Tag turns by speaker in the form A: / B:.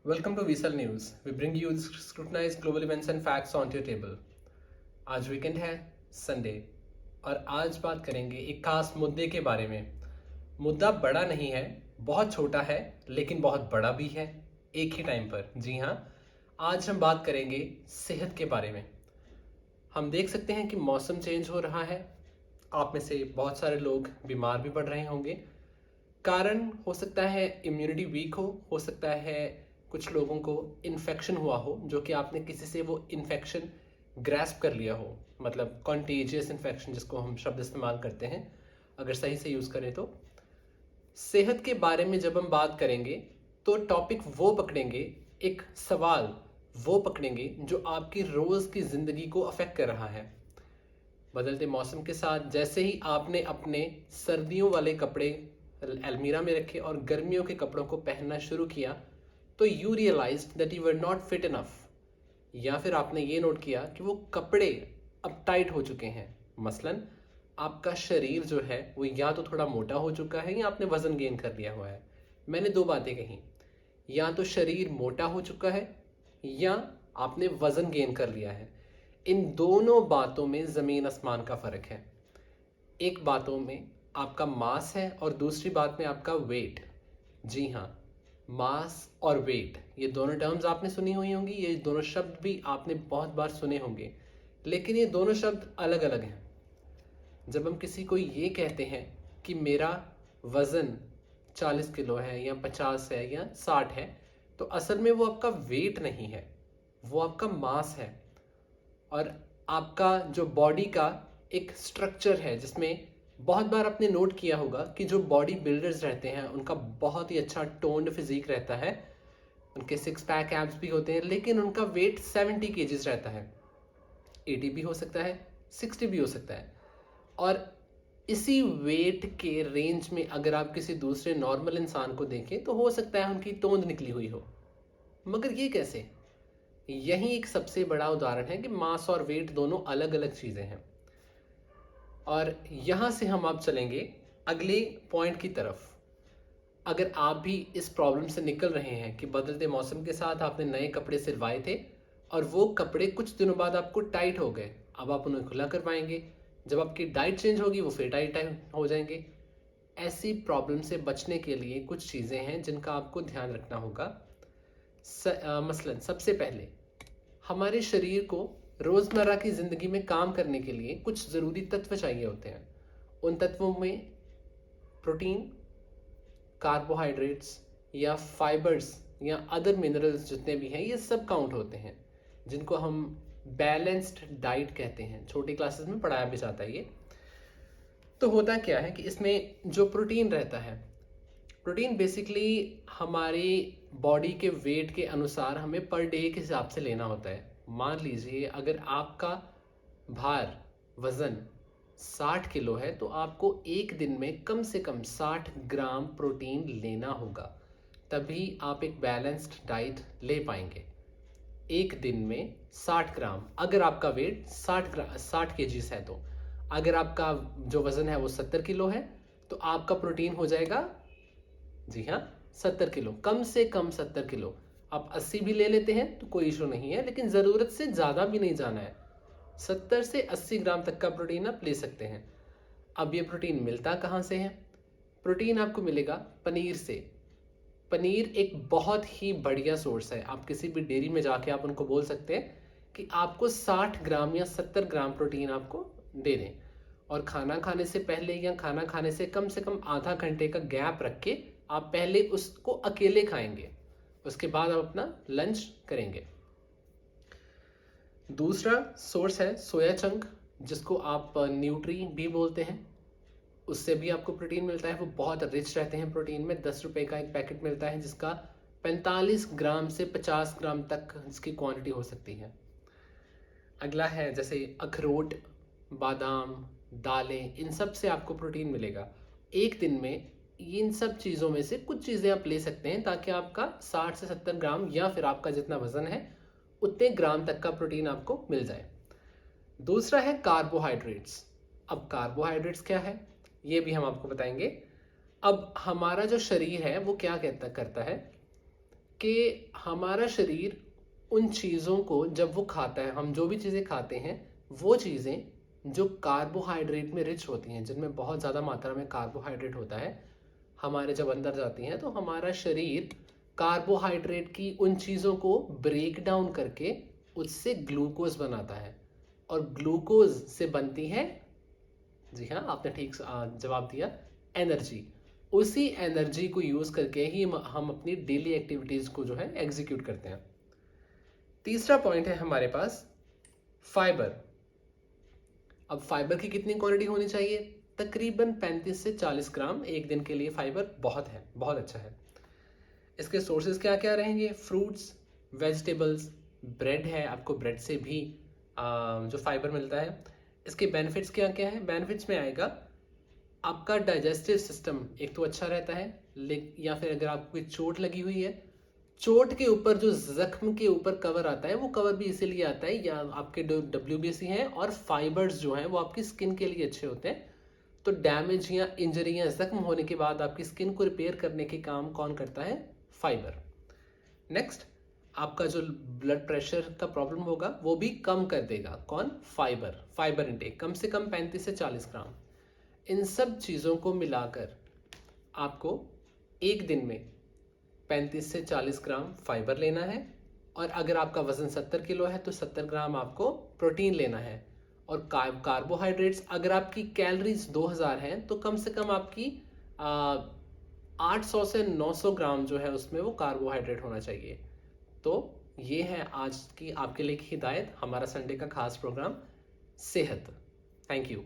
A: Welcome to VSL News. We bring you the scrutinized global events and facts onto your table. आज weekend है, Sunday, और आज बात करेंगे एक खास मुद्दे के बारे में। मुद्दा बड़ा नहीं है, बहुत छोटा है, लेकिन बहुत बड़ा भी है एक ही टाइम पर। जी हाँ, आज हम बात करेंगे सेहत के बारे में। हम देख सकते हैं कि मौसम चेंज हो रहा है। आप में से बहुत सारे लोग बीमार भी पड़ रहे होंगे। कारण हो सकता है इम्यूनिटी वीक हो सकता है कुछ लोगों को इन्फेक्शन हुआ हो, जो कि आपने किसी से वो इन्फेक्शन ग्रैस्प कर लिया हो, मतलब कॉन्टेजियस इन्फेक्शन जिसको हम शब्द इस्तेमाल करते हैं अगर सही से यूज़ करें तो। सेहत के बारे में जब हम बात करेंगे तो टॉपिक वो पकड़ेंगे, एक सवाल वो पकड़ेंगे जो आपकी रोज़ की ज़िंदगी को अफेक्ट कर रहा है। बदलते मौसम के साथ जैसे ही आपने अपने सर्दियों वाले कपड़े अलमीरा में रखे और गर्मियों के कपड़ों को पहनना शुरू किया, तो you realized that you were not fit enough, या फिर आपने ये नोट किया कि वो कपड़े अब टाइट हो चुके हैं। मसलन आपका शरीर जो है वो या तो थोड़ा मोटा हो चुका है या आपने वजन गेन कर लिया हुआ है। मैंने दो बातें कही, या तो शरीर मोटा हो चुका है या आपने वजन गेन कर लिया है। इन दोनों बातों में ज़मीन आसमान का फ़र्क है। एक बातों में आपका मास है और दूसरी बात में आपका वेट। जी हाँ, मास और वेट, ये दोनों टर्म्स आपने सुनी हुई होंगी, ये दोनों शब्द भी आपने बहुत बार सुने होंगे, लेकिन ये दोनों शब्द अलग अलग हैं। जब हम किसी को ये कहते हैं कि मेरा वज़न 40 किलो है या 50 है या 60 है, तो असल में वो आपका वेट नहीं है, वो आपका मास है। और आपका जो बॉडी का एक स्ट्रक्चर है, जिसमें बहुत बार आपने नोट किया होगा कि जो बॉडी बिल्डर्स रहते हैं उनका बहुत ही अच्छा टोन्ड फिजिक रहता है, उनके सिक्स पैक एब्स भी होते हैं, लेकिन उनका वेट 70 केजीज रहता है। 80 भी हो सकता है, 60 भी हो सकता है। और इसी वेट के रेंज में अगर आप किसी दूसरे नॉर्मल इंसान को देखें तो हो सकता है उनकी तोंद निकली हुई हो। मगर ये कैसे? यही एक सबसे बड़ा उदाहरण है कि मास और वेट दोनों अलग अलग चीज़ें हैं। और यहाँ से हम अब चलेंगे अगले पॉइंट की तरफ। अगर आप भी इस प्रॉब्लम से निकल रहे हैं कि बदलते मौसम के साथ आपने नए कपड़े सिलवाए थे और वो कपड़े कुछ दिनों बाद आपको टाइट हो गए, अब आप उन्हें खुला कर पाएंगे, जब आपकी डाइट चेंज होगी वो फिर टाइट हो जाएंगे। ऐसी प्रॉब्लम से बचने के लिए कुछ चीज़ें हैं जिनका आपको ध्यान रखना होगा। मसलन सबसे पहले हमारे शरीर को रोज़मर्रा की ज़िंदगी में काम करने के लिए कुछ ज़रूरी तत्व चाहिए होते हैं। उन तत्वों में प्रोटीन, कार्बोहाइड्रेट्स या फाइबर्स या अदर मिनरल्स जितने भी हैं, ये सब काउंट होते हैं, जिनको हम बैलेंस्ड डाइट कहते हैं। छोटी क्लासेस में पढ़ाया भी जाता है ये। तो होता क्या है कि इसमें जो प्रोटीन रहता है, प्रोटीन बेसिकली हमारी बॉडी के वेट के अनुसार हमें पर डे के हिसाब से लेना होता है। मान लीजिए अगर आपका भार, वज़न 60 किलो है, तो आपको एक दिन में कम से कम 60 ग्राम प्रोटीन लेना होगा, तभी आप एक बैलेंस्ड डाइट ले पाएंगे। एक दिन में 60 ग्राम, अगर आपका वेट 60 केजीज है तो। अगर आपका जो वज़न है वो 70 किलो है, तो आपका प्रोटीन हो जाएगा, जी हाँ, 70 किलो, कम से कम 70 किलो। आप 80 भी ले लेते हैं तो कोई इशू नहीं है, लेकिन ज़रूरत से ज़्यादा भी नहीं जाना है। 70 से 80 ग्राम तक का प्रोटीन आप ले सकते हैं। अब ये प्रोटीन मिलता कहाँ से है? प्रोटीन आपको मिलेगा पनीर से। पनीर एक बहुत ही बढ़िया सोर्स है। आप किसी भी डेयरी में जाके आप उनको बोल सकते हैं कि आपको 60 ग्राम या 70 ग्राम प्रोटीन आपको दे दें, और खाना खाने से पहले या खाना खाने से कम आधा घंटे का गैप रख के आप पहले उसको अकेले खाएंगे, उसके बाद आप अपना लंच करेंगे। दूसरा सोर्स है सोया चंक, जिसको आप न्यूट्री भी बोलते हैं। उससे भी आपको प्रोटीन मिलता है। वो बहुत रिच रहते हैं प्रोटीन में। 10 रुपए का एक पैकेट मिलता है जिसका 45 ग्राम से 50 ग्राम तक इसकी क्वांटिटी हो सकती है। अगला है जैसे अखरोट, बादाम, दालें, इन सब से आपको प्रोटीन मिलेगा। एक दिन में इन सब चीज़ों में से कुछ चीज़ें आप ले सकते हैं ताकि आपका 60 से 70 ग्राम या फिर आपका जितना वज़न है उतने ग्राम तक का प्रोटीन आपको मिल जाए। दूसरा है कार्बोहाइड्रेट्स। अब कार्बोहाइड्रेट्स क्या है ये भी हम आपको बताएंगे। अब हमारा जो शरीर है वो क्या करता है कि हमारा शरीर उन चीज़ों को जब वो खाता है, हम जो भी चीज़ें खाते हैं वो चीज़ें जो कार्बोहाइड्रेट में रिच होती हैं, जिनमें बहुत ज़्यादा मात्रा में कार्बोहाइड्रेट होता है, हमारे जब अंदर जाती हैं तो हमारा शरीर कार्बोहाइड्रेट की उन चीज़ों को ब्रेक डाउन करके उससे ग्लूकोज बनाता है, और ग्लूकोज से बनती है, जी हाँ आपने ठीक जवाब दिया, एनर्जी। उसी एनर्जी को यूज़ करके ही हम अपनी डेली एक्टिविटीज़ को जो है एग्जीक्यूट करते हैं। तीसरा पॉइंट है हमारे पास फाइबर। अब फाइबर की कितनी क्वांटिटी होनी चाहिए? तकरीबन 35 से 40 ग्राम एक दिन के लिए फाइबर बहुत है, बहुत अच्छा है। इसके सोर्सेज क्या क्या रहेंगे? फ्रूट्स, वेजिटेबल्स, ब्रेड है, आपको ब्रेड से भी जो फाइबर मिलता है। इसके बेनिफिट्स क्या क्या है? बेनिफिट्स में आएगा आपका डाइजेस्टिव सिस्टम एक तो अच्छा रहता है, या फिर अगर आपको कोई चोट लगी हुई है, चोट के ऊपर जो जख्म के ऊपर कवर आता है, वो कवर भी इसीलिए आता है, या आपके जो WBC हैं और फाइबर्स जो हैं वो आपकी स्किन के लिए अच्छे होते हैं। तो डैमेज या इंजरी या जख्म होने के बाद आपकी स्किन को रिपेयर करने के काम कौन करता है? फाइबर। नेक्स्ट, आपका जो ब्लड प्रेशर का प्रॉब्लम होगा वो भी कम कर देगा कौन? फाइबर। फाइबर इंटेक कम से कम 35 से 40 ग्राम। इन सब चीज़ों को मिलाकर आपको एक दिन में 35 से 40 ग्राम फाइबर लेना है, और अगर आपका वज़न 70 किलो है तो 70 ग्राम आपको प्रोटीन लेना है। और कार्बोहाइड्रेट्स, अगर आपकी कैलोरीज 2000 हैं तो कम से कम आपकी 800 से 900 ग्राम जो है उसमें वो कार्बोहाइड्रेट होना चाहिए। तो ये है आज की आपके लिए की हिदायत, हमारा संडे का खास प्रोग्राम सेहत। Thank you.